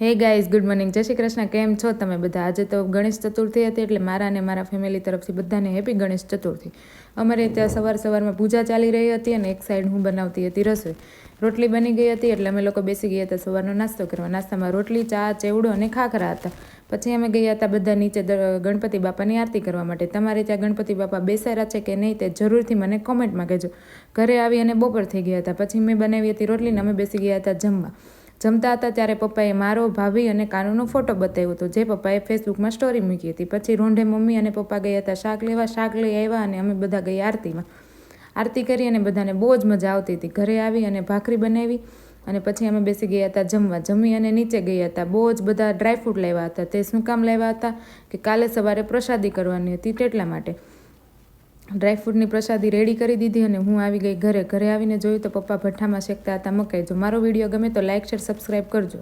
Hey guys, good morning, જય શ્રી કૃષ્ણ. કેમ છો તમે બધા? આજે તો ગણેશ ચતુર્થી હતી એટલે મારા અને મારા ફેમિલી તરફથી બધાને હેપી ગણેશ ચતુર્થી. અમારે ત્યાં સવારમાં પૂજા ચાલી રહી હતી અને એક સાઈડ હું બનાવતી હતી રસોઈ. રોટલી બની ગઈ હતી એટલે અમે લોકો બેસી ગયા હતા સવારનો નાસ્તો કરવા. નાસ્તામાં રોટલી, ચા, ચેવડો અને ખાખરા હતા. પછી અમે ગયા હતા બધા નીચે ગણપતિ બાપાની આરતી કરવા માટે. તમારે ત્યાં ગણપતિ બાપા બેસાડ્યા છે કે નહીં તે જરૂરથી મને કોમેન્ટમાં કહેજો. ઘરે આવી અને બપોર થઈ ગયા હતા. પછી મેં બનાવી હતી રોટલી ને અમે બેસી ગયા હતા જમવા. જમતા હતા ત્યારે પપ્પાએ મારો, ભાભી અને કાનુનો ફોટો બતાવ્યો હતો, જે પપ્પાએ ફેસબુકમાં સ્ટોરી મૂકી હતી. પછી રોંઢે મમ્મી અને પપ્પા ગયા હતા શાક લેવા. શાક લઈ આવ્યા અને અમે બધા ગયા આરતીમાં. આરતી કરી અને બધાને બહુ જ મજા આવતી હતી. ઘરે આવી અને ભાખરી બનાવી અને પછી અમે બેસી ગયા હતા જમવા. જમી અને નીચે ગયા હતા. બહુ જ બધા ડ્રાયફ્રૂટ લાવ્યા હતા. તે શું કામ લાવ્યા હતા કે કાલે સવારે પ્રસાદી કરવાની હતી તેટલા માટે. ડ્રાયફ્રૂટની પ્રસાદી રેડી કરી દીધી અને હું આવી ગઈ ઘરે. ઘરે આવીને જોયું તો પપ્પા ભઠ્ઠામાં શેકતા હતા મકાઈ. જો મારો વિડીયો ગમે તો લાઇક, શેર, સબસ્ક્રાઈબ કરજો.